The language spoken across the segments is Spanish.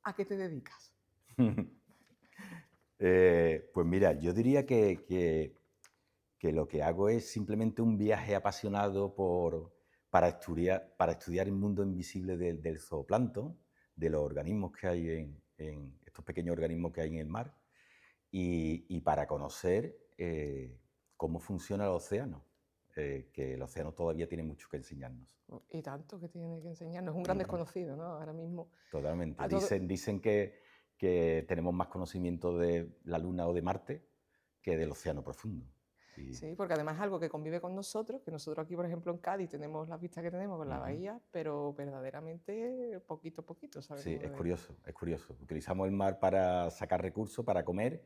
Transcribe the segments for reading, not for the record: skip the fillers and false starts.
¿a qué te dedicas? Pues mira, yo diría que lo que hago es simplemente un viaje apasionado para estudiar el mundo invisible del zooplancton, de los organismos que hay en estos pequeños organismos que hay en el mar, y para conocer cómo funciona el océano, que el océano todavía tiene mucho que enseñarnos. Y tanto que tiene que enseñarnos, es un gran Ujú. desconocido, ¿no? Ahora mismo. Totalmente. A todo, Dicen que tenemos más conocimiento de la Luna o de Marte que del océano profundo. Y sí, porque además es algo que convive con nosotros, que nosotros aquí, por ejemplo, en Cádiz tenemos las vistas que tenemos con la ujú. bahía, pero verdaderamente poquito a poquito Sí, sabemos es de... curioso, es curioso. Utilizamos el mar para sacar recursos, para comer,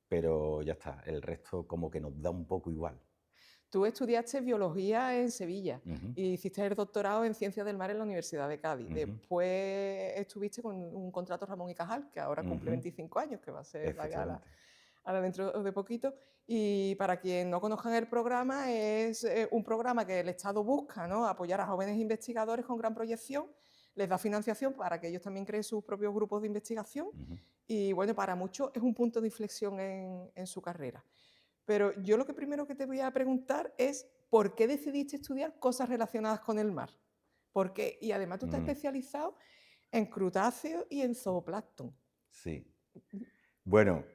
pero ya está. El resto como que nos da un poco igual. Tú estudiaste biología en Sevilla Ujú, y hiciste el doctorado en ciencias del mar en la Universidad de Cádiz. ujú, Después estuviste con un contrato Ramón y Cajal, que ahora cumple ujú. 25 años, que va a ser la gala Efectivamente. ahora dentro de poquito. Y para quien no conozcan el programa, es un programa que el Estado busca, ¿no? Apoyar a jóvenes investigadores con gran proyección, les da financiación para que ellos también creen sus propios grupos de investigación Ujú, y bueno, para muchos es un punto de inflexión en su carrera. Pero yo lo que primero que te voy a preguntar es, ¿por qué decidiste estudiar cosas relacionadas con el mar? Porque, y además tú estás mm, especializado en crutáceos y en zooplancton. sí. Bueno,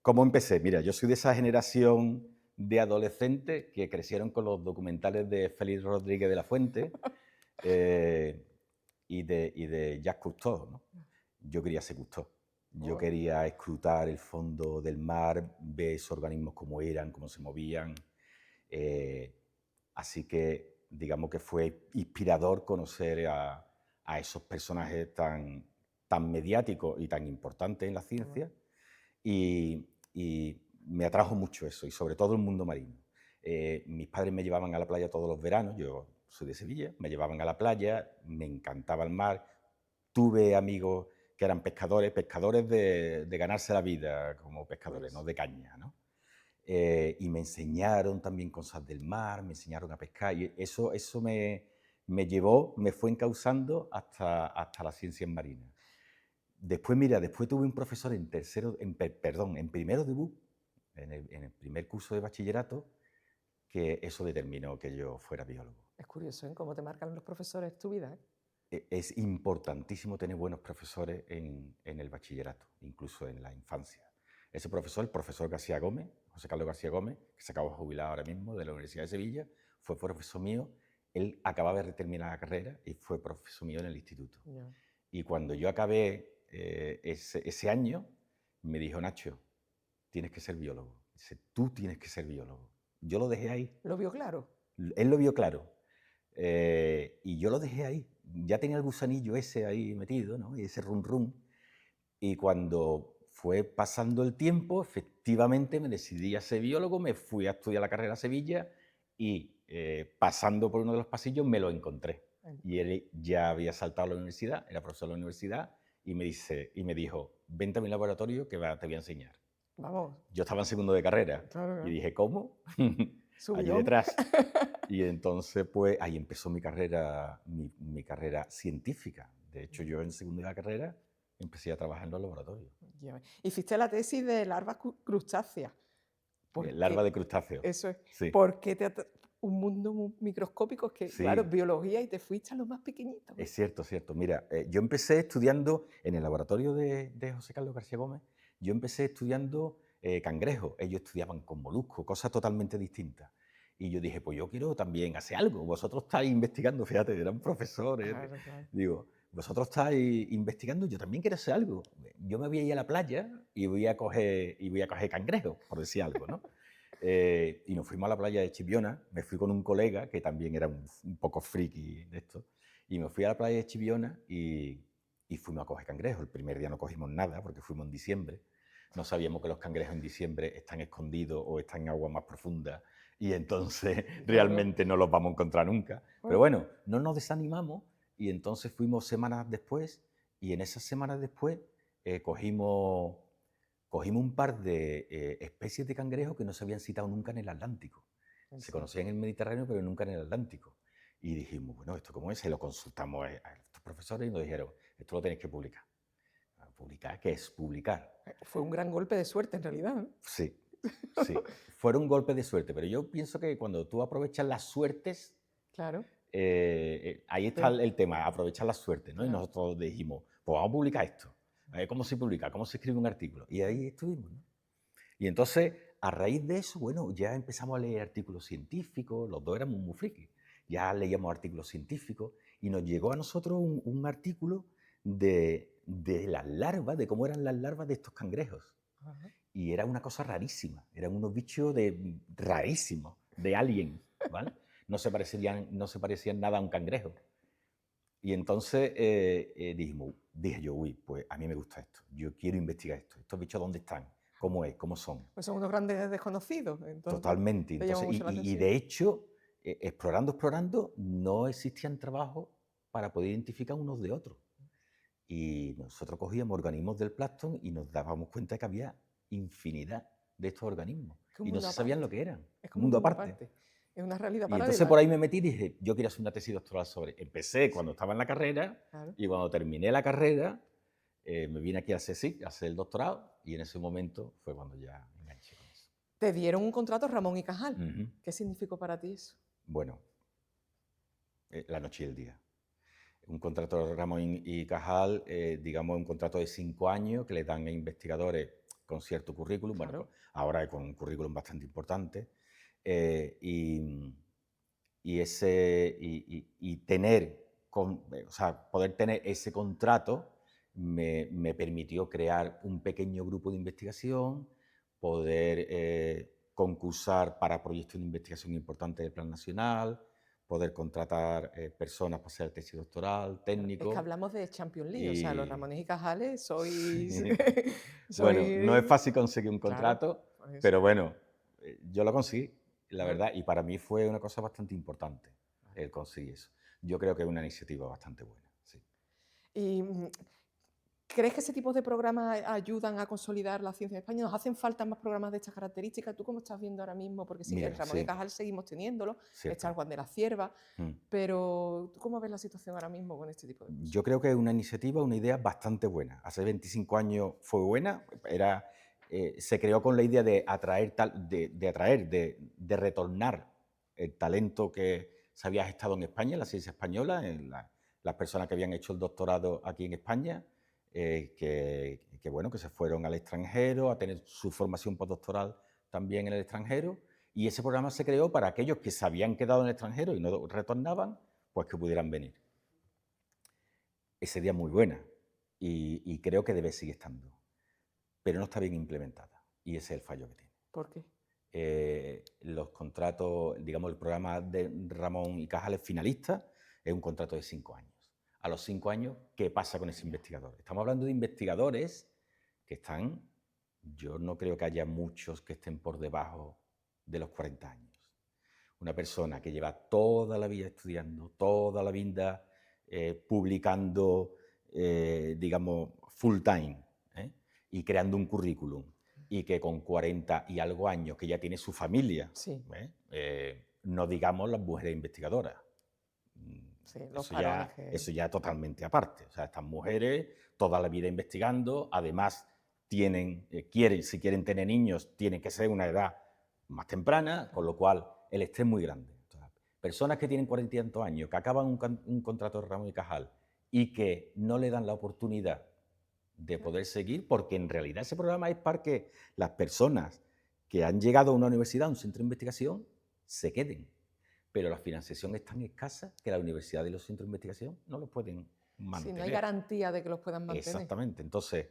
¿cómo empecé? Mira, yo soy de esa generación de adolescentes que crecieron con los documentales de Félix Rodríguez de la Fuente, eh, y de Jacques Cousteau, ¿no? Yo quería ser Cousteau. Yo Oh, quería escrutar el fondo del mar, ver esos organismos cómo eran, cómo se movían. eh, Así que digamos que fue inspirador conocer a esos personajes tan mediáticos y tan importantes en la qué bueno. ciencia, y me atrajo mucho eso, y sobre todo el mundo marino. Mis padres me llevaban a la playa todos los veranos, yo soy de Sevilla, me llevaban a la playa, me encantaba el mar, tuve amigos que eran pescadores, pescadores de ganarse la vida como pescadores, no Curioso. de caña, ¿no? Y me enseñaron también cosas del mar, me enseñaron a pescar, y eso me llevó, me fue encauzando hasta las ciencias marinas. Después, mira, después tuve un profesor en tercero, perdón, en primero de BUP, en el primer curso de bachillerato, que eso determinó que yo fuera biólogo. Es curioso, ¿eh? Cómo te marcan los profesores tu vida, ¿eh? Es importantísimo tener buenos profesores en el bachillerato, incluso en la infancia. Ese profesor, el profesor García Gómez, José Carlos García Gómez, que se acaba de jubilar ahora mismo de la Universidad de Sevilla, fue profesor mío. Él acababa de terminar la carrera y fue profesor mío en el instituto. Ya. Y cuando yo acabé ese año, me dijo: Nacho, tienes que ser biólogo. Dice: tú tienes que ser biólogo. Yo lo dejé ahí. ¿Lo vio claro? Él lo vio claro. Y yo lo dejé ahí. Ya tenía el gusanillo ese ahí metido, ¿no? Y ese rum rum. Y cuando fue pasando el tiempo, efectivamente me decidí a ser biólogo, me fui a estudiar la carrera a Sevilla y pasando por uno de los pasillos me lo encontré. Y él ya había saltado a la universidad, era profesor de la universidad, y me dijo: vente a mi laboratorio que te voy a enseñar. Vamos, Yo estaba en segundo de carrera claro, y claro. dije: ¿cómo? Allí Subidón. detrás. Y entonces, pues ahí empezó mi carrera científica. De hecho, yo en segundo de la carrera empecé a trabajar en los laboratorios. Ya ves. Hiciste la tesis de larvas crustáceas. ¿Por Larva qué? de crustáceos. Eso es. Sí, ¿Por qué un mundo microscópico? Es que, claro, sí, biología y te fuiste a lo más pequeñito, ¿ves? es cierto, es cierto. Mira, yo empecé estudiando en el laboratorio de José Carlos García Gómez, yo empecé estudiando cangrejos. Ellos estudiaban con moluscos, cosas totalmente distintas. Y yo dije: pues yo quiero también hacer algo. Vosotros estáis investigando, fíjate, eran profesores. Claro, claro. Digo, vosotros estáis investigando, yo también quiero hacer algo. Yo me voy a ir a la playa y voy a coger cangrejos, por decir algo, ¿no? Y nos fuimos a la playa de Chipiona, me fui con un colega que también era un poco friki de esto, y me fui a la playa de Chipiona y fuimos a coger cangrejos. El primer día no cogimos nada porque fuimos en diciembre, no sabíamos que los cangrejos en diciembre están escondidos o están en agua más profunda, y entonces Claro. realmente no los vamos a encontrar nunca. Pero Bueno, bueno, no nos desanimamos y entonces fuimos semanas después, y en esas semanas después cogimos un par de especies de cangrejos que no se habían citado nunca en el Atlántico. en Se serio. conocían en el Mediterráneo, pero nunca en el Atlántico. Y dijimos: bueno, ¿esto cómo es? Se lo consultamos a estos profesores y nos dijeron: esto lo tenéis que publicar. publicar, ¿qué es publicar? Fue un gran golpe de suerte, en realidad, ¿no? Sí, sí. Fueron golpes de suerte, pero yo pienso que cuando tú aprovechas las suertes, Claro, ahí está ven, el tema, aprovechar la suerte, ¿no? Y claro. nosotros dijimos, pues vamos a publicar esto. A ver cómo se publica, cómo se escribe un artículo. Y ahí estuvimos, ¿no? Y entonces, a raíz de eso, bueno, ya empezamos a leer artículos científicos, los dos éramos muy frikis, ya leíamos artículos científicos y nos llegó a nosotros un artículo de las larvas, de cómo eran las larvas de estos cangrejos. Ajá. Y era una cosa rarísima, eran unos bichos rarísimos, de alien, ¿vale? No se parecían nada a un cangrejo. Y entonces dije yo, uy, pues a mí me gusta esto, yo quiero investigar esto. ¿Estos bichos dónde están? ¿Cómo es? ¿Cómo son? Pues son unos grandes desconocidos, entonces Totalmente. te llamó Entonces, mucho la y atención. de hecho, explorando, no existían trabajos para poder identificar unos de otros. Y nosotros cogíamos organismos del plancton y nos dábamos cuenta que había infinidad de estos organismos. Es un Y no mundo se sabían lo aparte. que eran. Es Un como un mundo mundo aparte. aparte. Es una realidad Y entonces paralela. por ahí me metí y dije, yo quiero hacer una tesis doctoral sobre. Empecé cuando Sí, estaba en la carrera claro. y cuando terminé la carrera me vine aquí al CSIC a hacer el doctorado y en ese momento fue cuando ya me enganché con eso. Te dieron un contrato Ramón y Cajal. Ujú. ¿Qué significó para ti eso? Bueno, la noche y el día. Un contrato de Ramón y Cajal, digamos, un contrato de 5 años que le dan a investigadores con cierto currículum, bueno, Claro. ahora con un currículum bastante importante, y, y tener, o sea, poder tener ese contrato me permitió crear un pequeño grupo de investigación, poder concursar para proyectos de investigación importantes del Plan Nacional, poder contratar personas para hacer tesis doctoral, Claro, es que técnico. hablamos de Champions League, o sea, los Y Ramones y Cajales sois... sí. Bueno, no es sois... fácil conseguir un Claro, contrato, por eso. pero bueno, yo lo conseguí, la Claro, verdad, y para mí fue una cosa bastante importante claro. el conseguir eso. Yo creo que es una iniciativa bastante buena, sí. Y ¿crees que ese tipo de programas ayudan a consolidar la ciencia en España? ¿Nos hacen falta más programas de estas características? ¿Tú cómo estás viendo ahora mismo? Porque sí, el Mira, Ramón y sí, Cajal seguimos teniéndolo, está el cierto. Juan de la Cierva, Mm. pero ¿tú cómo ves la situación ahora mismo con este tipo de cosas? Yo creo que es una iniciativa, una idea bastante buena. Hace 25 años fue buena, se creó con la idea de de retornar el talento que se había gestado en España, en la ciencia española, las personas que habían hecho el doctorado aquí en España, bueno, que se fueron al extranjero a tener su formación postdoctoral también en el extranjero. Y ese programa se creó para aquellos que se habían quedado en el extranjero y no retornaban, pues que pudieran venir. Esa idea es muy buena y creo que debe seguir estando, pero no está bien implementada y ese es el fallo que tiene. ¿Por qué? Los contratos, digamos, el programa de Ramón y Cajal es finalista, es un contrato de 5 años. A los 5 años, ¿qué pasa con ese investigador? Estamos hablando de investigadores que están, yo no creo que haya muchos que estén por debajo de los 40 años. Una persona que lleva toda la vida estudiando, toda la vida publicando, digamos, full time, y creando un currículum, y que con 40 y algo años, que ya tiene su familia, Sí, no digamos las mujeres investigadoras. sí, los varones que... Eso ya totalmente aparte. O sea, estas mujeres toda la vida investigando, además si quieren tener niños, tienen que ser una edad más temprana, con lo cual el estrés es muy grande. Entonces, personas que tienen 40 y tantos años, que acaban un contrato de Ramón y Cajal y que no le dan la oportunidad de poder seguir, porque en realidad ese programa es para que las personas que han llegado a una universidad, a un centro de investigación, se queden. Pero la financiación es tan escasa que la universidad y los centros de investigación no los pueden Sí, no hay mantener. garantía de que los puedan mantener. Exactamente. Entonces,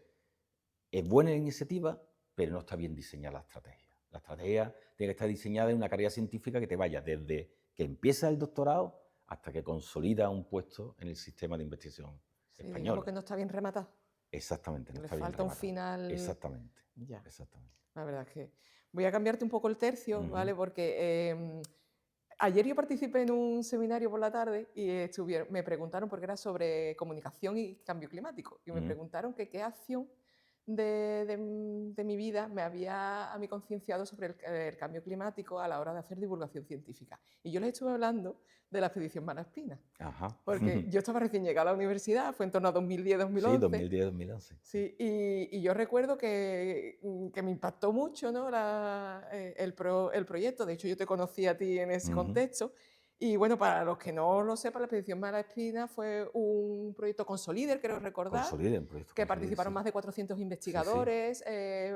es buena la iniciativa, pero no está bien diseñada la estrategia. La estrategia tiene que estar diseñada en una carrera científica que te vaya desde que empieza el doctorado hasta que consolida un puesto en el sistema de investigación Sí, digamos español. que no está bien rematada. Exactamente, no Le está bien falta un rematado. final. Exactamente, Ya, exactamente. la verdad es que voy a cambiarte un poco el tercio, Ujú, ¿vale? Porque ayer yo participé en un seminario por la tarde y me preguntaron, porque era sobre comunicación y cambio climático, y me ujú. preguntaron que qué acción de mi vida me había a mí concienciado sobre el cambio climático a la hora de hacer divulgación científica. Y yo les estuve hablando de la expedición Malaspina, Ajá. porque yo estaba recién llegada a la universidad, fue en torno a Sí, 2010-2011. 2010-2011. Sí, y yo recuerdo que me impactó mucho, ¿no? El proyecto. De hecho, yo te conocí a ti en ese Ujú. contexto. Y bueno, para los que no lo sepan, la expedición Malaspina fue un proyecto Consolider, creo recordar, Consoliden, proyecto que Consoliden, participaron sí. más de 400 Sí, sí, investigadores,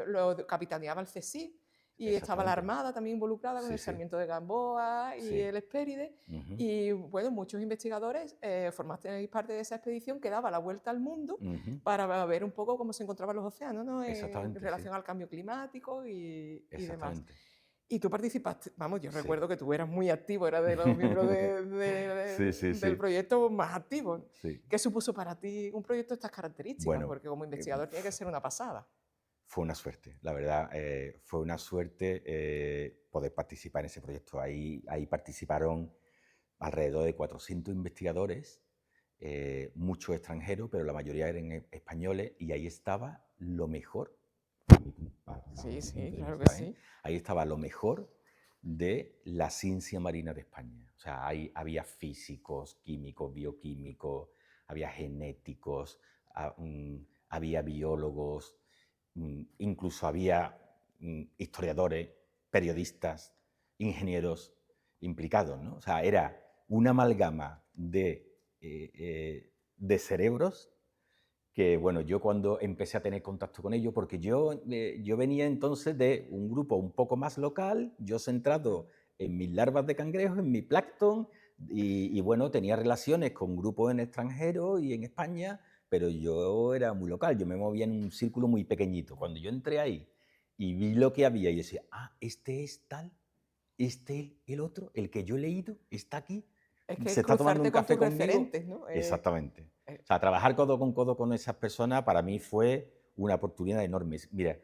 lo capitaneaba el CSIC y estaba la exactamente. Armada también involucrada con Sí, el sí, Sarmiento de Gamboa y sí. el Hespéride. Ujú, Y bueno, muchos investigadores formasteis parte de esa expedición que daba la vuelta al mundo ujú. para ver un poco cómo se encontraban los océanos, ¿no? En Exactamente, sí. relación al cambio climático y demás. Exactamente. Y tú participaste, vamos, yo Sí. recuerdo que tú eras muy activo, eras de los miembros Sí, sí, del sí, proyecto más activos. sí. ¿Qué supuso para ti un proyecto de estas características? Bueno, Porque como eh, investigador tiene que ser una pasada. fue una suerte, la verdad, fue una suerte poder participar en ese proyecto. Ahí participaron alrededor de 400 investigadores, muchos extranjeros, pero la mayoría eran españoles, y ahí estaba lo mejor, bajo Sí, mi sí, punto de claro que vista, sí. ahí estaba lo mejor de la ciencia marina de España. O sea, ahí había físicos, químicos, bioquímicos, había genéticos, había biólogos, incluso había historiadores, periodistas, ingenieros implicados, ¿no? O sea, era una amalgama de cerebros que, bueno, yo cuando empecé a tener contacto con ellos, porque yo venía entonces de un grupo un poco más local, yo centrado en mis larvas de cangrejos, en mi plancton, y bueno, tenía relaciones con grupos en extranjero y en España, pero yo era muy local, yo me movía en un círculo muy pequeñito. Cuando yo entré ahí y vi lo que había, y decía, este es tal, este el otro, el que yo he leído, está aquí, Es que es se está tomando un cruzarte con café tus conmigo. referentes, ¿no? Exactamente. Eh, O sea, trabajar codo con esas personas para mí fue una oportunidad enorme. Mira,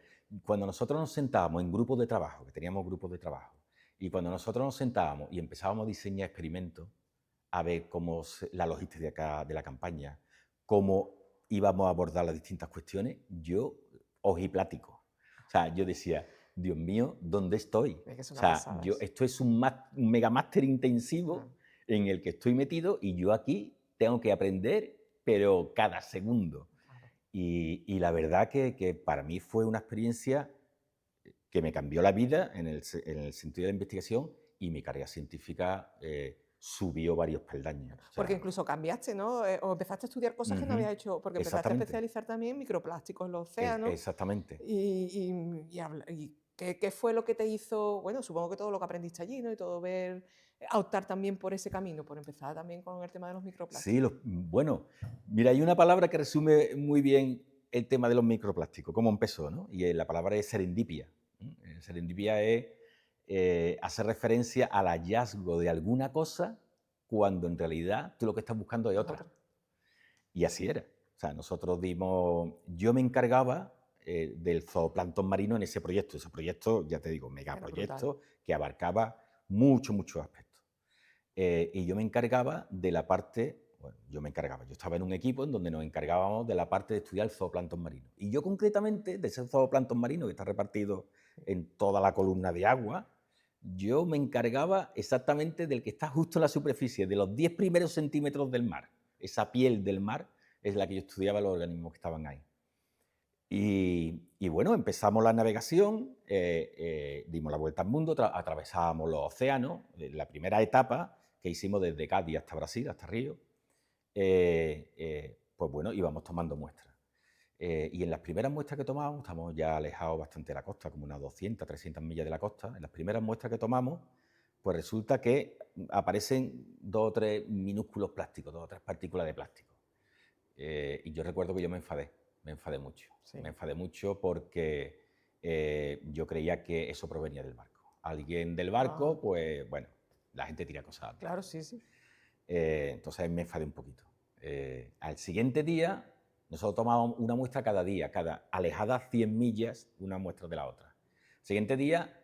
cuando nosotros nos sentábamos en grupos de trabajo, que teníamos grupos de trabajo, y cuando nosotros nos sentábamos y empezábamos a diseñar experimentos, a ver la logística de la campaña, cómo íbamos a abordar las distintas cuestiones, yo ojiplático. O sea, yo decía, Dios mío, ¿dónde estoy? es que es O una sea, pasada. esto es un mega máster Ah, intensivo en el que estoy metido y yo aquí tengo que aprender, pero cada segundo. claro. Y la verdad que para mí fue una experiencia que me cambió la vida en el sentido de la investigación, y mi carrera científica subió varios peldaños. O Porque sea, incluso cambiaste, ¿no? O empezaste a estudiar cosas que no ujú, habías hecho, porque empezaste a exactamente, especializar también en microplásticos en los océanos. exactamente. Y qué fue lo que te hizo, bueno, supongo que todo lo que aprendiste allí, ¿no? Y todo ver, optar también por ese camino, por empezar también con el tema de los Sí, microplásticos. bueno, mira, hay una palabra que resume muy bien el tema de los microplásticos, cómo empezó, ¿no? Y la palabra es serendipia. Serendipia es hacer referencia al hallazgo de alguna cosa cuando en realidad tú lo que estás buscando es Es otra. otra. Y así era. O sea, yo me encargaba del zooplancton marino en ese proyecto. Ese proyecto, ya te digo, Era brutal. megaproyecto que abarcaba muchos aspectos. Y yo me encargaba de la parte, bueno, yo estaba en un equipo en donde nos encargábamos de la parte de estudiar el zooplancton marino. Y yo concretamente, de ese zooplancton marino que está repartido en toda la columna de agua, yo me encargaba exactamente del que está justo en la superficie, de los 10 primeros centímetros del mar. Esa piel del mar es la que yo estudiaba los organismos que estaban ahí. Y bueno, empezamos la navegación, dimos la vuelta al mundo, atravesábamos los océanos. La primera etapa que hicimos desde Cádiz hasta Brasil, hasta Río, pues bueno, íbamos tomando muestras. Y en las primeras muestras que tomamos, estamos ya alejados bastante de la costa, como unas 200, 300 millas de la costa. En las primeras muestras que tomamos, pues resulta que aparecen 2 o 3 minúsculos plásticos, 2 o 3 partículas de plástico. Y yo recuerdo que yo me enfadé mucho. Sí. Me enfadé mucho porque yo creía que eso provenía del barco. Alguien del Ah, barco, pues bueno, la gente tira cosas al mar. claro, sí, sí. Entonces me enfadé un poquito. Al siguiente día, nosotros tomábamos una muestra cada día, alejada 100 millas una muestra de la otra. Al siguiente día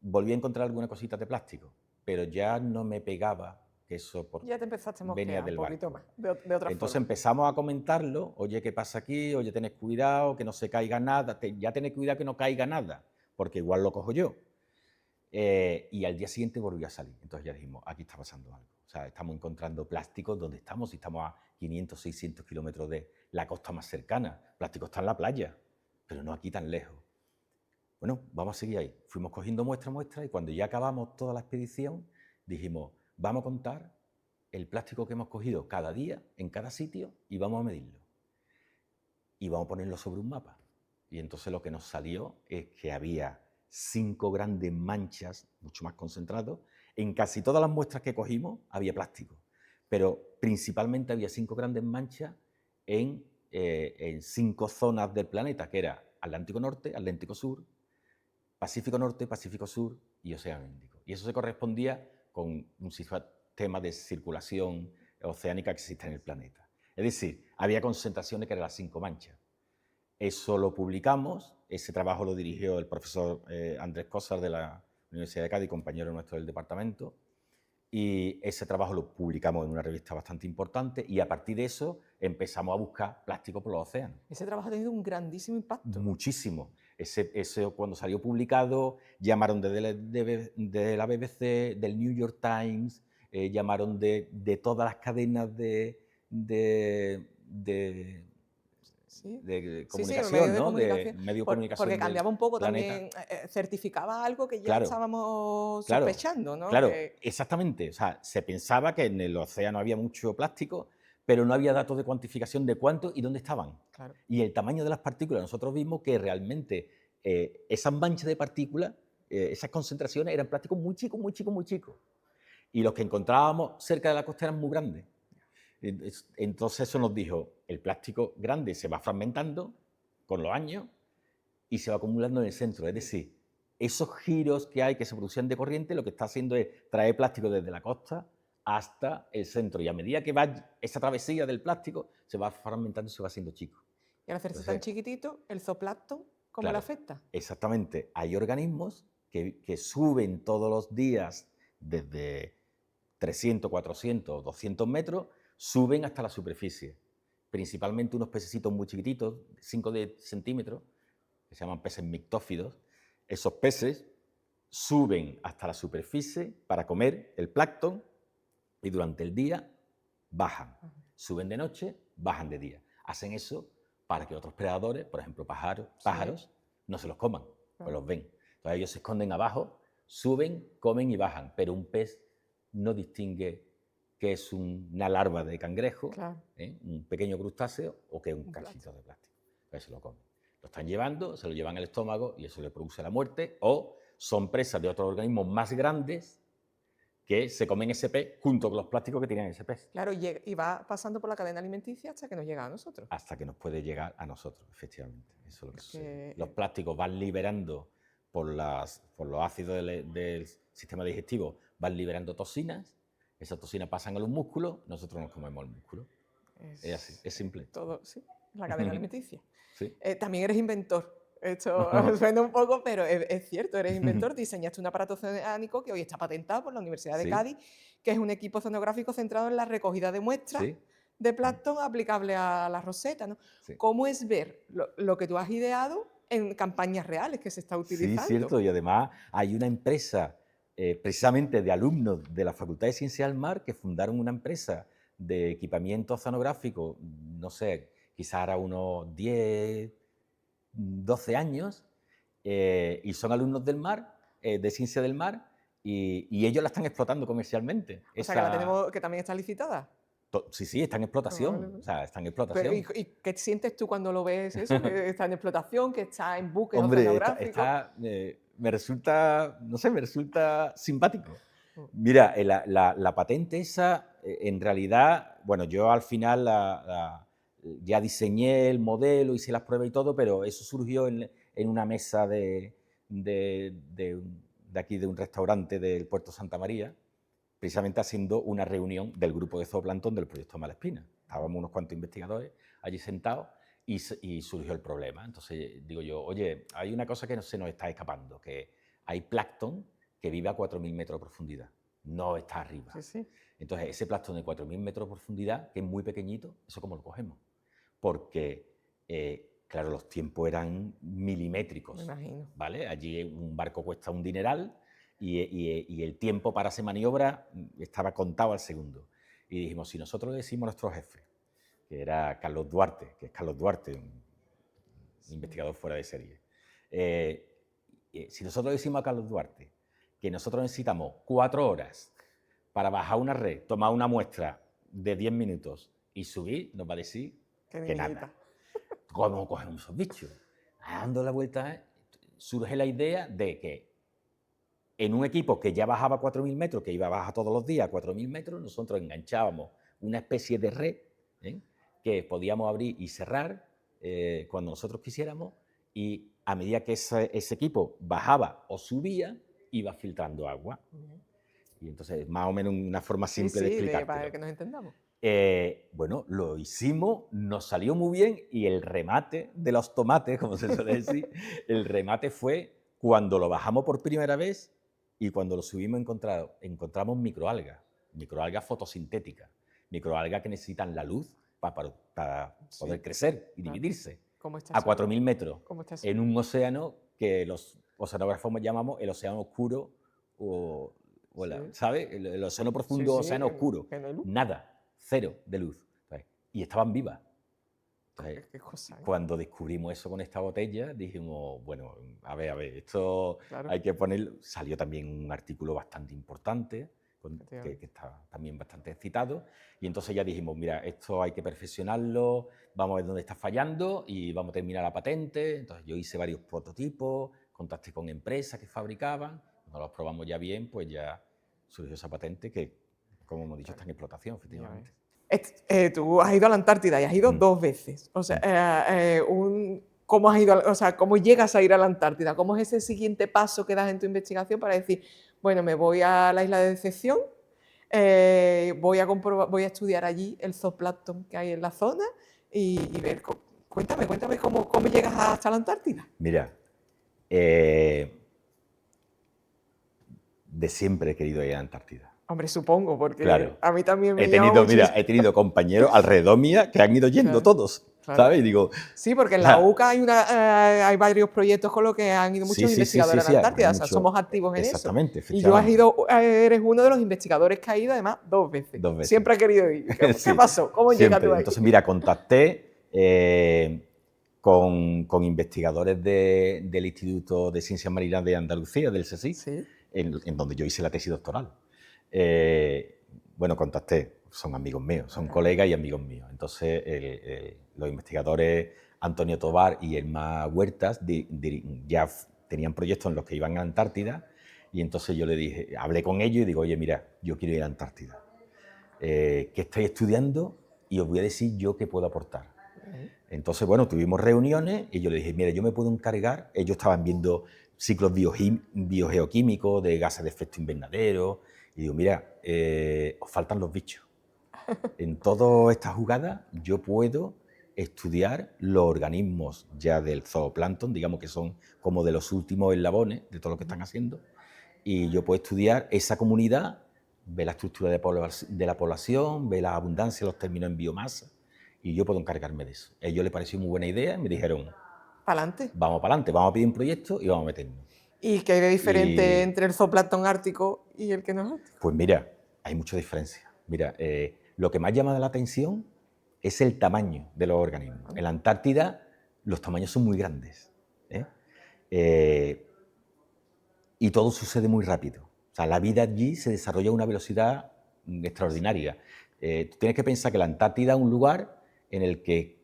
volví a encontrar alguna cosita de plástico, pero ya no me pegaba que eso Ya te empezaste a venía mosquear un del poquito barco. más, de otra Entonces forma. empezamos a comentarlo, oye, ¿qué pasa aquí? Oye, tened cuidado, que no se caiga nada, ya tened cuidado que no caiga nada, porque igual lo cojo yo. Y al día siguiente volvió a salir. Entonces ya dijimos, aquí está pasando algo. O sea, estamos encontrando plásticos donde estamos, si estamos a 500, 600 kilómetros de la costa más cercana. Plástico está en la playa, pero no aquí tan lejos. Bueno, vamos a seguir ahí. Fuimos cogiendo muestra, y cuando ya acabamos toda la expedición, dijimos, vamos a contar el plástico que hemos cogido cada día, en cada sitio, y vamos a medirlo. Y vamos a ponerlo sobre un mapa. Y entonces lo que nos salió es que había 5 grandes manchas, mucho más concentrados. En casi todas las muestras que cogimos había plástico, pero principalmente había 5 grandes manchas en 5 zonas del planeta, que era Atlántico Norte, Atlántico Sur, Pacífico Norte, Pacífico Sur y Océano Índico. Y eso se correspondía con un sistema de circulación oceánica que existe en el planeta. Es decir, había concentraciones que eran las 5 manchas. Eso lo publicamos, ese trabajo lo dirigió el profesor Andrés Cosar de la Universidad de Cádiz, compañero nuestro del departamento, y ese trabajo lo publicamos en una revista bastante importante y a partir de eso empezamos a buscar plástico por los océanos. Ese trabajo ha tenido un grandísimo impacto. Muchísimo. Ese cuando salió publicado, llamaron de la BBC, del New York Times, llamaron de todas las cadenas de Sí, comunicación, medios de ¿no? De comunicación, medio de comunicación porque del cambiaba un poco planeta. también, certificaba algo que ya Claro, estábamos claro, sospechando, ¿no? claro, exactamente. O sea, se pensaba que en el océano había mucho plástico, pero no había datos de cuantificación de cuánto y dónde estaban. Claro. Y el tamaño de las partículas, nosotros vimos que realmente esas manchas de partículas, esas concentraciones eran plásticos muy chicos, muy chicos, muy chicos. Y los que encontrábamos cerca de la costa eran muy grandes. Entonces eso nos dijo, el plástico grande se va fragmentando con los años y se va acumulando en el centro. Es decir, esos giros que hay que se producen de corriente, lo que está haciendo es traer plástico desde la costa hasta el centro. Y a medida que va esa travesía del plástico, se va fragmentando y se va haciendo chico. Y al hacerse tan chiquitito, el zooplancton, ¿cómo le Claro, afecta? exactamente. Hay organismos que suben todos los días desde 300, 400, 200 metros, suben hasta la superficie. Principalmente unos pececitos muy chiquititos, 5 centímetros, que se llaman peces mictófidos. Esos peces suben hasta la superficie para comer el plancton y durante el día bajan. Suben de noche, bajan de día. Hacen eso para que otros predadores, por ejemplo pájaros, no se los coman, pues los ven. Entonces ellos se esconden abajo, suben, comen y bajan, pero un pez no distingue que es una larva de cangrejo, un pequeño crustáceo, o que es un cachito de plástico. Entonces se lo comen. Lo están llevando, se lo llevan al estómago y eso le produce la muerte, o son presas de otros organismos más grandes que se comen ese pez junto con los plásticos que tienen ese pez. Claro, y va pasando por la cadena alimenticia hasta que nos llega a nosotros. Hasta que nos puede llegar a nosotros, efectivamente. Eso es lo que sucede. Los plásticos van liberando por los ácidos del sistema digestivo, van liberando toxinas, esas toxinas pasan a los músculos, nosotros nos comemos el músculo. Es así, es simple. Todo, sí, la cadena alimenticia. Sí. También eres inventor. Esto suena un poco, pero es cierto, eres inventor, diseñaste un aparato oceánico que hoy está patentado por la Universidad de Cádiz, que es un equipo oceanográfico centrado en la recogida de muestras de plancton aplicable a la roseta, ¿no? ¿Cómo es ver lo que tú has ideado en campañas reales que se está utilizando? Sí, cierto, y además hay una empresa, precisamente de alumnos de la Facultad de Ciencias del Mar, que fundaron una empresa de equipamiento oceanográfico, no sé, quizás ahora unos 10, 12 años, y son alumnos del mar, de ciencia del mar, y ellos la están explotando comercialmente. O sea, que también está licitada. Sí, está en explotación. O sea, está en explotación. Pero, ¿y qué sientes tú cuando lo ves eso? Que está en explotación, que está en buques Hombre, oceanográficos. me resulta, no sé, me resulta simpático. Mira, la patente esa, en realidad, bueno, yo al final ya diseñé el modelo, hice las pruebas y todo, pero eso surgió en una mesa de aquí, de un restaurante del Puerto Santa María, precisamente haciendo una reunión del grupo de zooplancton del proyecto Malespina. Estábamos unos cuantos investigadores allí sentados y surgió el problema. Entonces digo yo, oye, hay una cosa que no se nos está escapando, que hay plancton que vive a 4.000 metros de profundidad, no está arriba. Entonces, ese plancton de 4.000 metros de profundidad, que es muy pequeñito, ¿eso cómo lo cogemos? Porque, claro, los tiempos eran milimétricos. Me imagino. ¿Vale? Allí un barco cuesta un dineral y el tiempo para hacer maniobra estaba contado al segundo. Y dijimos, si nosotros le decimos a nuestro jefe, que era Carlos Duarte, que es Carlos Duarte, un investigador fuera de serie, si nosotros le decimos a Carlos Duarte que nosotros necesitamos 4 horas para bajar una red, tomar una muestra de 10 minutos y subir, nos va a decir que nada. ¿Cómo cogemos esos bichos? Dando la vuelta, surge la idea de que en un equipo que ya bajaba 4.000 metros, que iba a bajar todos los días 4.000 metros, nosotros enganchábamos una especie de red que podíamos abrir y cerrar cuando nosotros quisiéramos, y a medida que ese equipo bajaba o subía, iba filtrando agua. Y entonces, más o menos una forma simple de explicártelo. Para que nos entendamos. Bueno, lo hicimos, nos salió muy bien, y el remate de los tomates, como se suele decir, el remate fue cuando lo bajamos por primera vez y cuando lo subimos encontramos microalgas fotosintéticas, microalgas que necesitan la luz para poder crecer y dividirse a 4.000 metros en un océano que los oceanógrafos llamamos el océano oscuro, ¿sabes? El océano profundo, océano oscuro. Nada, cero de luz. ¿Sabes? Y estaban vivas. Entonces, ¿Qué cosa, cuando descubrimos eso con esta botella, dijimos, bueno, a ver, esto hay que ponerlo. Salió también un artículo bastante importante, que está también bastante excitado, y entonces ya dijimos, mira, esto hay que perfeccionarlo, vamos a ver dónde está fallando y vamos a terminar la patente. Entonces yo hice varios prototipos, contacté con empresas que fabricaban, cuando los probamos ya bien, pues ya surgió esa patente que, como hemos dicho, está en explotación, efectivamente. Tú has ido a la Antártida y has ido 2 veces. O sea, ¿cómo has ido? O sea, ¿cómo llegas a ir a la Antártida? ¿Cómo es ese siguiente paso que das en tu investigación para decir, bueno, me voy a la isla de Decepción, voy a estudiar allí el zooplancton que hay en la zona y ver? Cuéntame cómo llegas hasta la Antártida. Mira, de siempre he querido ir a la Antártida. Hombre, supongo, porque claro, a mí también me llama muchísimo. Mira, he tenido compañeros alrededor mía que han ido yendo todos, ¿sabes? Y digo, sí, porque en la UCA hay varios proyectos con los que han ido muchos investigadores a la Antártida, o sea, somos activos en eso. Y yo eres uno de los investigadores que ha ido, además, 2 veces. Siempre he querido ir. ¿Qué pasó? ¿Cómo llegas tú ahí? Entonces, mira, contacté con investigadores del Instituto de Ciencias Marinas de Andalucía, del CSIC, en donde yo hice la tesis doctoral. Bueno, contacté, son amigos míos, son colegas y amigos míos. Entonces, los investigadores Antonio Tobar y Elma Huertas ya tenían proyectos en los que iban a la Antártida, y entonces yo le dije, hablé con ellos y digo, oye, mira, yo quiero ir a la Antártida. ¿Qué estoy estudiando? Y os voy a decir yo qué puedo aportar. Entonces, bueno, tuvimos reuniones y yo le dije, mira, yo me puedo encargar. Ellos estaban viendo ciclos biogeoquímicos de gases de efecto invernadero. Y digo, mira, os faltan los bichos. En toda esta jugada yo puedo estudiar los organismos ya del zooplancton, digamos que son como de los últimos eslabones de todo lo que están haciendo, y yo puedo estudiar esa comunidad, ver la estructura de la población, ver la abundancia, los términos en biomasa, y yo puedo encargarme de eso. A ellos les pareció muy buena idea y me dijeron, ¿Pa'lante? Vamos para adelante, vamos a pedir un proyecto y vamos a meternos. ¿Y qué hay de diferente entre el zooplancton ártico y el que no es ártico? Pues mira, hay mucha diferencia. Mira, lo que más llama la atención es el tamaño de los organismos. En la Antártida los tamaños son muy grandes, y todo sucede muy rápido. O sea, la vida allí se desarrolla a una velocidad extraordinaria. Tú tienes que pensar que la Antártida es un lugar en el que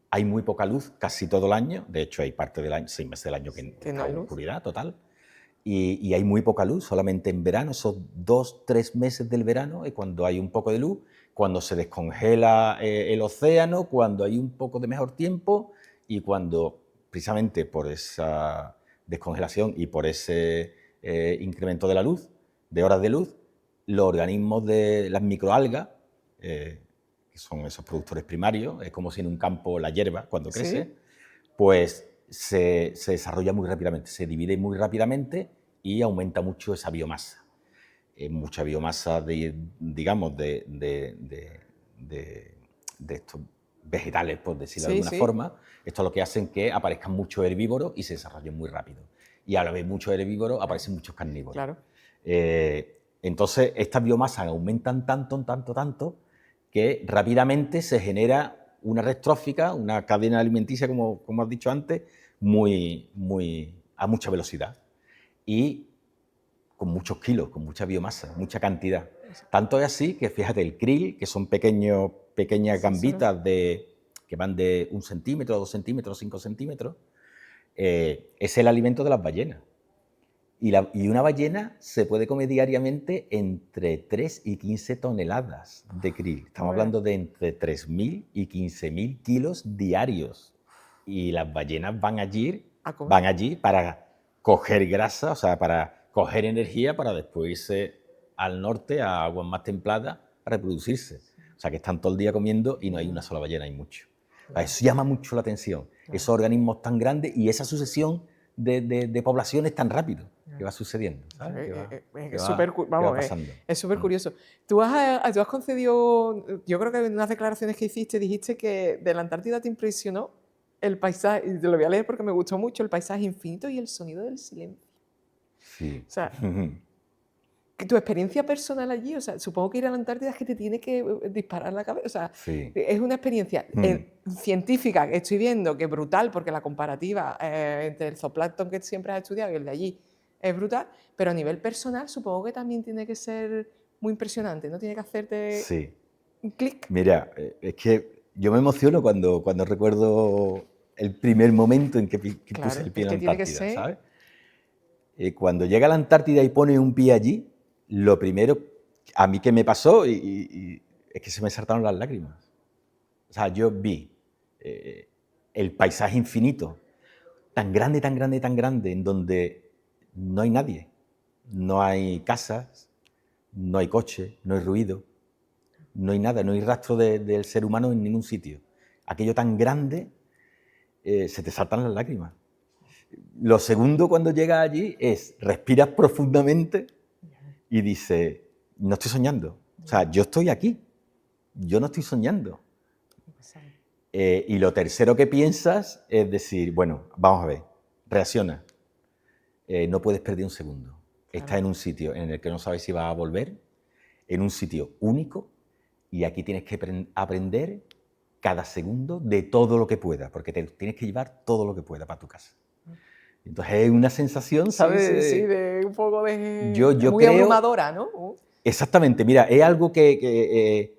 hay muy poca luz casi todo el año. De hecho, hay parte del año, 6 meses del año que está en oscuridad total. Y hay muy poca luz, solamente en verano, esos 2-3 meses del verano es cuando hay un poco de luz, cuando se descongela el océano, cuando hay un poco de mejor tiempo y cuando, precisamente por esa descongelación y por ese incremento de la luz, de horas de luz, los organismos de las microalgas, que son esos productores primarios, es como si en un campo la hierba, cuando crece, pues se desarrolla muy rápidamente, se divide muy rápidamente y aumenta mucho esa biomasa. mucha biomasa digamos, de estos vegetales, por decirlo de Sí, alguna sí, forma. Esto es lo que hacen que aparezcan muchos herbívoros y se desarrollen muy rápido. Y a la vez muchos herbívoros aparecen muchos carnívoros. claro. Entonces, estas biomasas aumentan tanto, que rápidamente se genera una red trófica, una cadena alimenticia, como has dicho antes, a mucha velocidad. Y con muchos kilos, con mucha biomasa, mucha cantidad. Tanto es así que, fíjate, el krill, que son pequeñas Sí, sí, gambitas que van de 1 centímetro, 2 centímetros, 5 centímetros, es el alimento de las ballenas. Y una ballena se puede comer diariamente entre 3 y 15 toneladas de krill. Estamos Hombre, hablando de entre 3.000 y 15.000 kilos diarios. Y las ballenas van a comer. allí para coger grasa, o sea, para coger energía para después irse al norte, a aguas más templadas, a reproducirse. O sea, que están todo el día comiendo y no hay una sola ballena, hay mucho. Eso llama mucho la atención. Esos organismos tan grandes y esa sucesión de poblaciones tan rápido que va sucediendo, ¿sabes? Es súper, Que va vamos, pasando. es súper curioso. Tú has concedido, yo creo que en unas declaraciones que hiciste dijiste que de la Antártida te impresionó el paisaje, y te lo voy a leer porque me gustó mucho, el paisaje infinito y el sonido del silencio. Sí. O sea, que tu experiencia personal allí, o sea, supongo que ir a la Antártida es que te tiene que disparar la cabeza. O sea, Sí. es una experiencia científica que estoy viendo que brutal, porque la comparativa entre el zooplancton que siempre has estudiado y el de allí es brutal, pero a nivel personal supongo que también tiene que ser muy impresionante, ¿no? Tiene que hacerte Sí. un clic. Mira, es que yo me emociono cuando recuerdo el primer momento en que puse Claro, el pie es en la que tiene que Antártida, ser. ¿sabes? Cuando llega a la Antártida y pone un pie allí, lo primero a mí que me pasó es que se me saltaron las lágrimas. O sea, yo vi el paisaje infinito, tan grande, tan grande, tan grande, en donde no hay nadie, no hay casas, no hay coche, no hay ruido, no hay nada, no hay rastro del ser humano en ningún sitio. Aquello tan grande, se te saltan las lágrimas. Lo segundo cuando llegas allí es respiras profundamente y dices, no estoy soñando. O sea, yo estoy aquí, yo no estoy soñando. Y lo tercero que piensas es decir, bueno, vamos a ver, reacciona. No puedes perder un segundo. Claro. Estás en un sitio en el que no sabes si vas a volver, en un sitio único, y aquí tienes que aprender cada segundo de todo lo que puedas, porque te tienes que llevar todo lo que puedas para tu casa. Entonces es una sensación, Sí, sí, sí, ¿sabes? de un poco de... Yo muy creo, abrumadora, ¿no? exactamente, mira, es algo que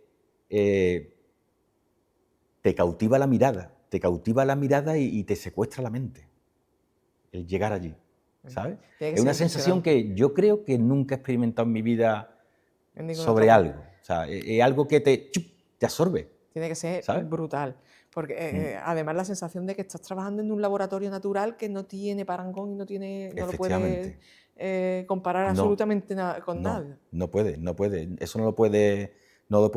te cautiva la mirada y te secuestra la mente, el llegar allí, ¿sabes? Tiene que Es ser una sensación impresionante. que yo creo que nunca he experimentado en mi vida En ninguna otra sobre parte. algo. O sea, es algo que te absorbe, Tiene que ser ¿sabes? brutal. Porque además la sensación de que estás trabajando en un laboratorio natural que no tiene parangón y no lo puedes Efectivamente. comparar No, absolutamente nada con nada. no puede, no puede. Eso no lo puede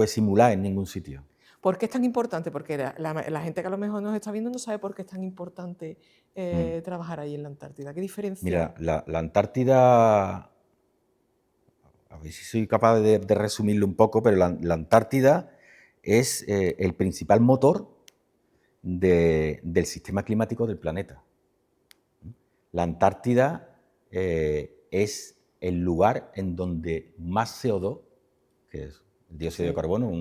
simular en ningún sitio. ¿Por qué es tan importante? Porque la gente que a lo mejor nos está viendo no sabe por qué es tan importante Mm. trabajar ahí en la Antártida. ¿Qué diferencia? Mira, la Antártida, a ver si soy capaz de resumirlo un poco, pero la Antártida es el principal motor del sistema climático del planeta. La Antártida es el lugar en donde más CO2, que es el dióxido de Sí. carbono,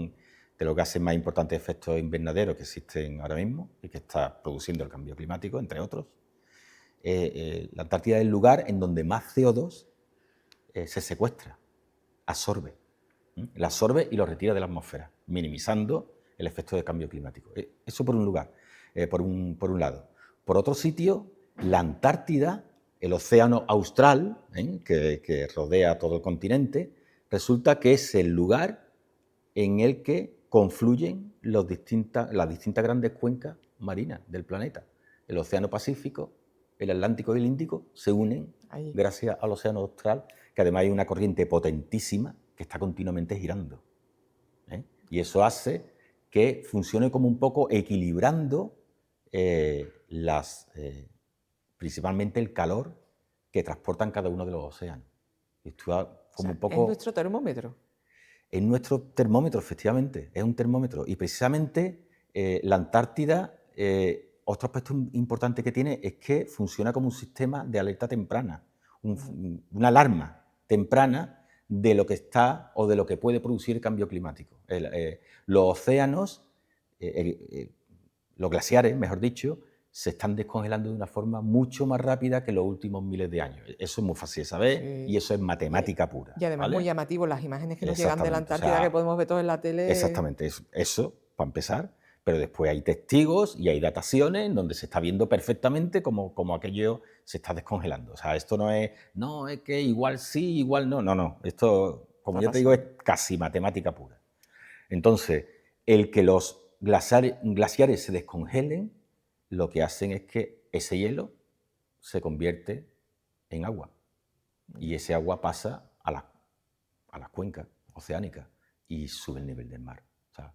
de los gases más importantes de efecto invernadero que existen ahora mismo y que está produciendo el cambio climático, entre otros. La Antártida es el lugar en donde más CO2 se secuestra, absorbe. La absorbe y lo retira de la atmósfera, minimizando el efecto de cambio climático. Eso por un lugar, por un lado. Por otro sitio, la Antártida, el océano austral, que rodea todo el continente, resulta que es el lugar en el que confluyen las distintas grandes cuencas marinas del planeta. El océano Pacífico, el Atlántico y el Índico se unen Ahí. gracias al océano austral, que además hay una corriente potentísima que está continuamente girando. Y eso hace que funcione como un poco equilibrando principalmente el calor que transportan cada uno de los océanos. Y O como sea, un es poco... nuestro termómetro. Es nuestro termómetro, efectivamente, es un termómetro. Y precisamente la Antártida, otro aspecto importante que tiene es que funciona como un sistema de alerta temprana, Ujú. una alarma temprana de lo que está o de lo que puede producir el cambio climático. Los océanos, los glaciares, mejor dicho, se están descongelando de una forma mucho más rápida que los últimos miles de años. Eso es muy fácil de saber y Sí. eso es Y, matemática pura, y además muy ¿vale? llamativo, las imágenes que nos llegan de la Exactamente, o Antártida que sea, podemos ver todos en la tele. exactamente, eso, para empezar, pero después hay testigos y hay dataciones en donde se está viendo perfectamente cómo aquello se está descongelando. O sea, esto no, es que igual sí, igual no, no, esto, como Está yo te digo, es pasando. casi matemática pura. Entonces, el que los glaciares se descongelen, lo que hacen es que ese hielo se convierte en agua y ese agua pasa a las cuencas oceánicas y sube el nivel del mar. O sea,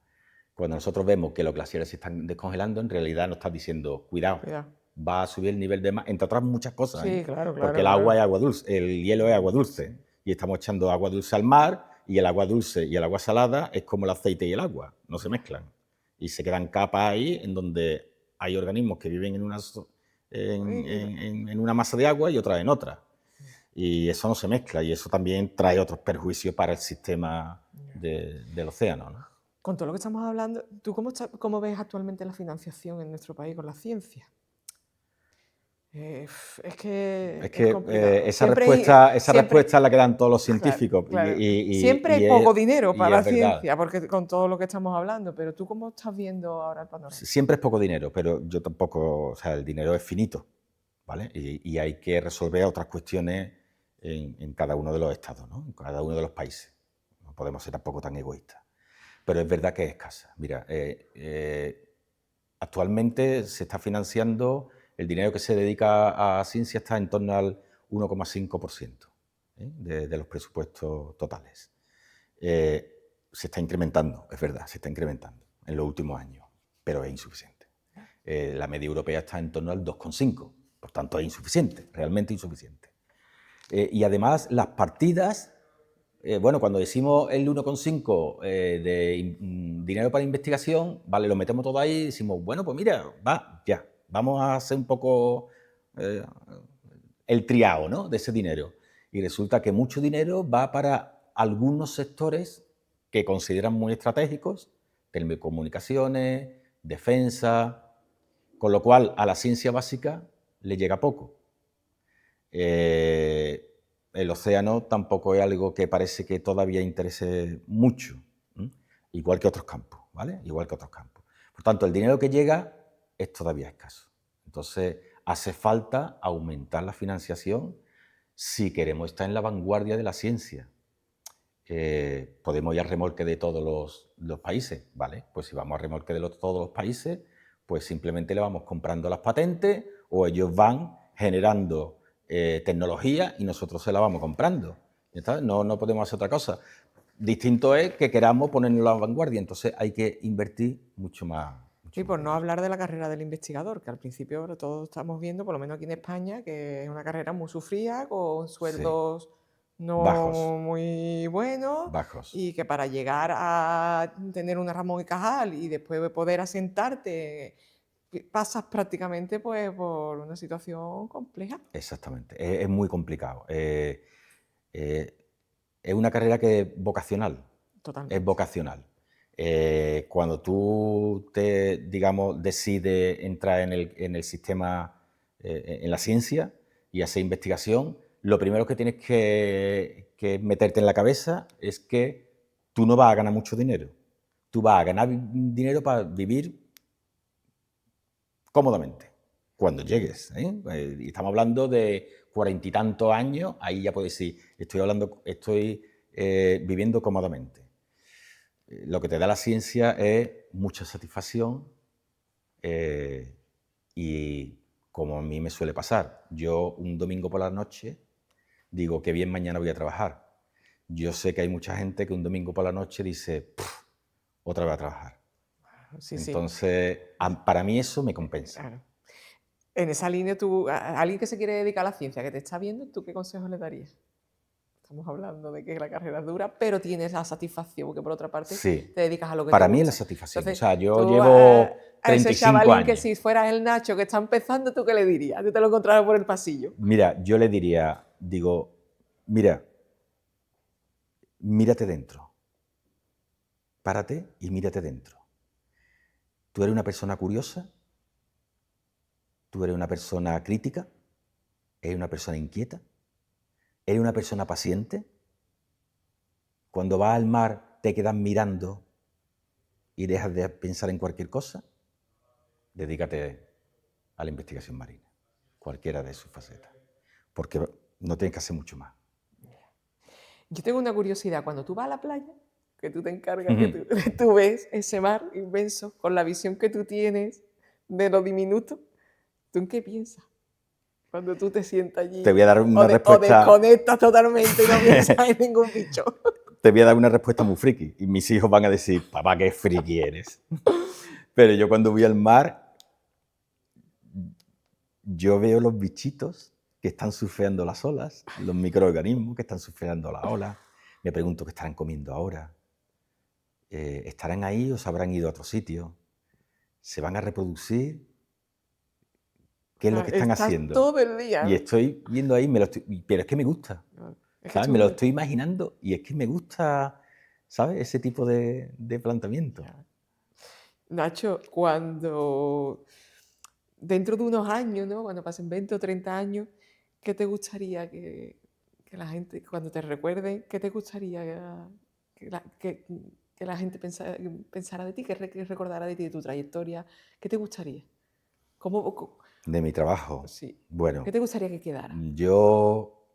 cuando nosotros vemos que los glaciares se están descongelando, en realidad nos están diciendo, cuidado, Cuidado. va a subir el nivel del mar, entre otras muchas cosas, ¿eh? Sí, claro, Porque claro, el agua es claro. agua dulce, el hielo es agua dulce, y estamos echando agua dulce al mar, y el agua dulce y el agua salada es como el aceite y el agua, no se mezclan. Y se quedan capas ahí en donde hay organismos que viven en una masa de agua y otras en otra. Y eso no se mezcla y eso también trae otros perjuicios para el sistema del océano, ¿no? Con todo lo que estamos hablando, ¿tú cómo ves actualmente la financiación en nuestro país con la ciencia? Es que Es es que complicado. esa Siempre, respuesta es la que dan todos los claro, científicos claro. Siempre hay es, poco dinero y para la es verdad. ciencia, porque con todo lo que estamos hablando, pero ¿tú cómo estás viendo ahora el panorama? Siempre es poco dinero, pero yo tampoco, o sea, el dinero es finito, ¿vale? Y hay que resolver otras cuestiones en cada uno de los estados, ¿no? En cada uno de los países. No podemos ser tampoco tan egoístas. Pero es verdad que es escasa. Mira, actualmente se está financiando, el dinero que se dedica a ciencia está en torno al 1,5%, de los presupuestos totales. Se está incrementando, es verdad, se está incrementando en los últimos años, pero es insuficiente. La media europea está en torno al 2,5%, por tanto es insuficiente, realmente insuficiente. Y además las partidas, bueno, cuando decimos el 1,5 de dinero para investigación, vale, lo metemos todo ahí y decimos, bueno, pues mira, ya, vamos a hacer un poco eh, el triado, ¿no?, de ese dinero. Y resulta que mucho dinero va para algunos sectores que consideran muy estratégicos, telecomunicaciones, defensa, con lo cual a la ciencia básica le llega poco. El océano tampoco es algo que parece que todavía interese mucho, ¿m? Igual que otros campos, ¿vale? Igual que otros campos. Por tanto, el dinero que llega es todavía escaso. Entonces, hace falta aumentar la financiación si queremos estar en la vanguardia de la ciencia. Podemos ir al remolque de todos los países, ¿vale? Pues si vamos al remolque de todos los países, pues simplemente le vamos comprando las patentes o ellos van generando tecnología y nosotros se la vamos comprando. ¿Ya está? No podemos hacer otra cosa. Distinto es que queramos ponernos a la vanguardia, entonces hay que invertir mucho más. Y Mucho más por no dinero. hablar de la carrera del investigador, que al principio todos estamos viendo, por lo menos aquí en España, que es una carrera muy sufrida, con Sí, sueldos bajos, no muy buenos, bajos. y que para llegar a tener una Ramón y Cajal y después poder asentarte, pasas prácticamente pues, por una situación compleja. Exactamente, es muy complicado. Eh, es una carrera que es vocacional, es Totalmente. vocacional. Cuando tú digamos, decides entrar en el sistema, en la ciencia y hacer investigación, lo primero que tienes que meterte en la cabeza es que tú no vas a ganar mucho dinero. Tú vas a ganar dinero para vivir cómodamente, cuando llegues. Y estamos hablando de 40 y tantos años, ahí ya puedes decir, estoy viviendo cómodamente. Lo que te da la ciencia es mucha satisfacción y como a mí me suele pasar, yo un domingo por la noche digo que bien mañana voy a trabajar. Yo sé que hay mucha gente que un domingo por la noche dice, "Puf, otra vez a trabajar". Sí, sí. Entonces, para mí eso me compensa. Claro. En esa línea, tú, a alguien que se quiere dedicar a la ciencia, que te está viendo, ¿tú qué consejos le darías? estamos hablando de que la carrera es dura, pero tienes la satisfacción, porque por otra parte Sí, te dedicas a lo que te para mí es la gusta. satisfacción. O Entonces, sea, yo tú llevo a ese 35 chavalín que años. si fueras el Nacho que está empezando, ¿tú qué le dirías? Tú te lo encontrarás por el pasillo. Mira, yo le diría, digo, mira, mírate dentro. Párate y mírate dentro. Tú eres una persona curiosa, tú eres una persona crítica, eres una persona inquieta, eres una persona paciente. Cuando vas al mar te quedas mirando y dejas de pensar en cualquier cosa. Dedícate a la investigación marina, cualquiera de sus facetas, porque no tienes que hacer mucho más. Yo tengo una curiosidad, cuando tú vas a la playa, que tú te encargas, que tú ves ese mar inmenso, con la visión que tú tienes de lo diminuto, ¿tú en qué piensas? Cuando tú te sientas allí, Te voy a dar una o respuesta. desconectas totalmente y no piensas en ningún bicho. Te voy a dar una respuesta muy friki y mis hijos van a decir, papá, qué friki eres. Pero yo cuando voy al mar, yo veo los bichitos que están surfeando las olas, los microorganismos que están surfeando las olas. Me pregunto qué estarán comiendo ahora. ¿Estarán ahí o se habrán ido a otro sitio? ¿Se van a reproducir? ¿Qué es lo que están Estás haciendo? todo el día. Y estoy viendo ahí, pero es que me gusta. Es que ¿Sabes? Me lo estoy imaginando y es que me gusta, ¿sabes? Ese tipo de planteamiento. Nacho, cuando dentro de unos años, ¿no? Cuando pasen 20 o 30 años, ¿qué te gustaría que la gente, cuando te recuerde, qué te gustaría que la gente pensara de ti, que recordara de ti, de tu trayectoria? ¿Qué te gustaría? De mi trabajo. Sí. Bueno, ¿Qué te gustaría que quedara? yo,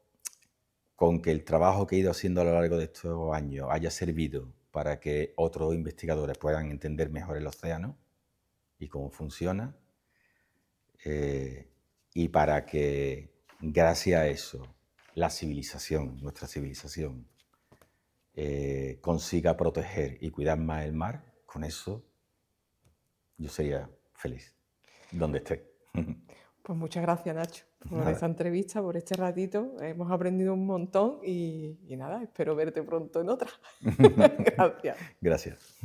con que el trabajo que he ido haciendo a lo largo de estos años haya servido para que otros investigadores puedan entender mejor el océano y cómo funciona, y para que, gracias a eso, la civilización, nuestra civilización, consiga proteger y cuidar más el mar, con eso yo sería feliz, donde esté. Pues muchas gracias, Nacho, por Nada. esta entrevista, por este ratito. Hemos aprendido un montón y nada, espero verte pronto en otra. Gracias. Gracias.